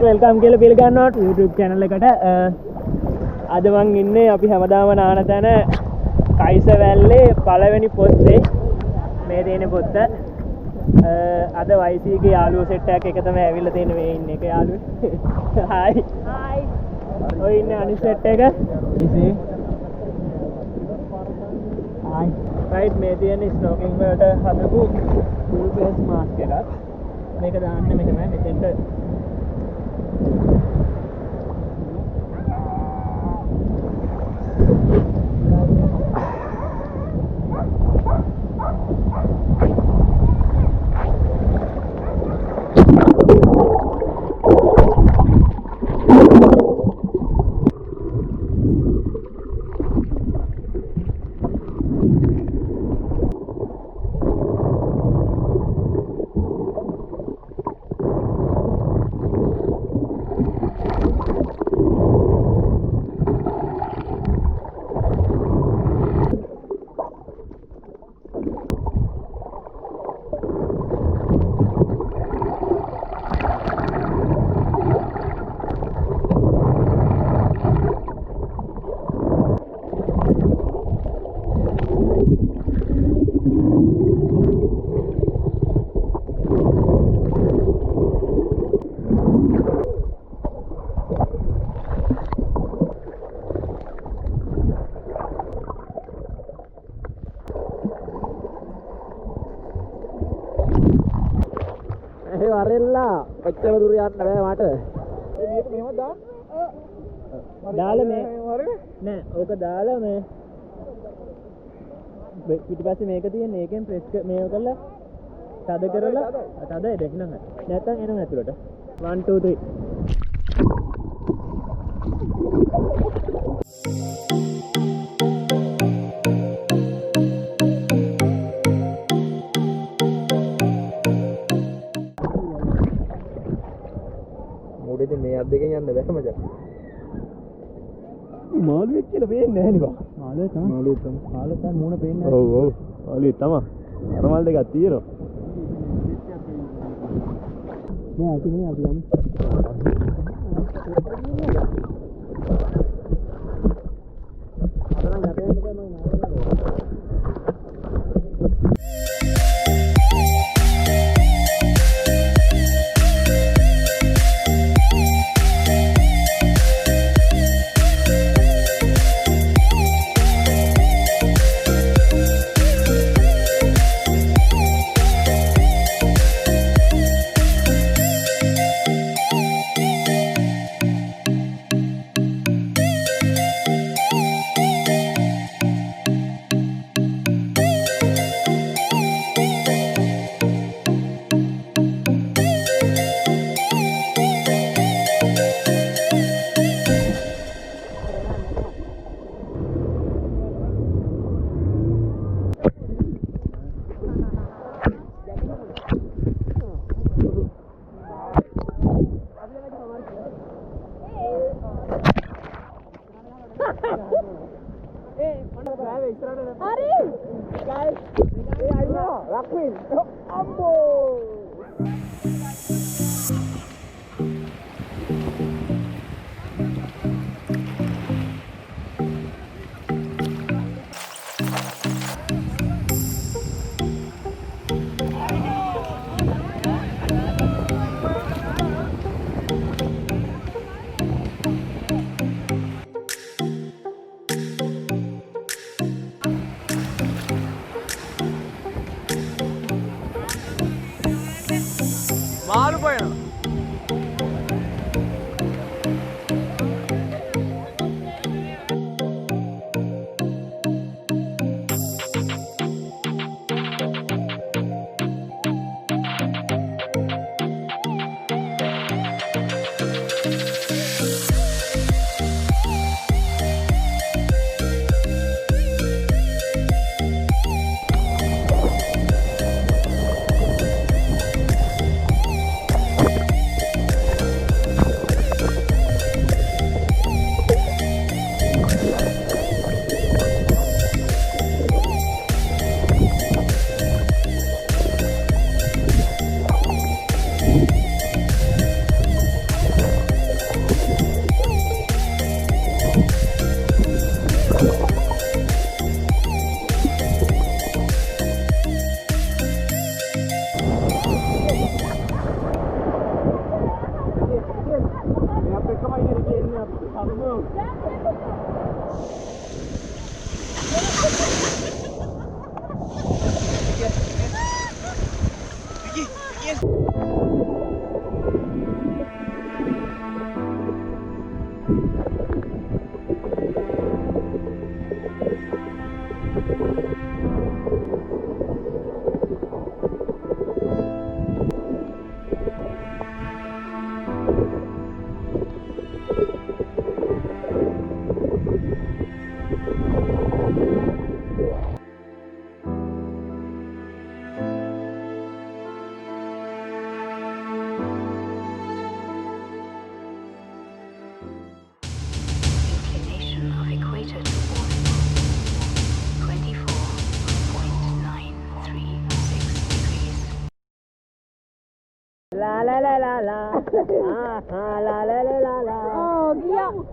Welcome කියලා පිළිගන්නවා YouTube channel එකට. අද මං ඉන්නේ අපි හැමදාම නාන තැන කයිස වැල්ලේ පළවෙනි පොත්තේ. මේ තියෙන පොත්ත. අද YC ගේ යාළුවෝ සෙට් එකක් එක තමයි ඇවිල්ලා තියෙන්නේ මේ ඉන්නේ එක යාළුවෝ. හායි. හායි. ඔය ඉන්නේ අනිත් සෙට් එක. ඉතින් හායි. රයිට් මේ තියෙන ස්නෝකින් වලට හදපු full face mask එකක්. මේක දාන්න මෙහෙම මෙතෙන්ට වරෙල්ලා කොච්චර දුර යන්න බෑ මට. මේක මෙහෙම දාන්න. දාලා මේ නෑ ඕක දාලා මේ පිටිපස්සේ මේක තියෙන ඒකෙන් ප්‍රෙස් මේව කරලා තද කරලා තදයි දෙන්න නැත්නම් එනවා ඇතුළට 1 2 3 මේ අත් දෙකෙන් යන්න බෑ මචං. මාළුවෙක් කියලා පේන්නේ නැහැ නේ බා. මාළුවෙක් තමයි. මාළුවෙක් තමයි මූණ පේන්නේ නැහැ. ඔව් ඔව්. මාළුවෙක් තමයි. අරමල් දෙකක් තියෙනවා. නෑ අපි යමු. අතරන් යටේ ඉන්න තමයි Inclination of equator to orbit 24.936 degrees. La la la la la. Ah, la la la la la. Oh, gila.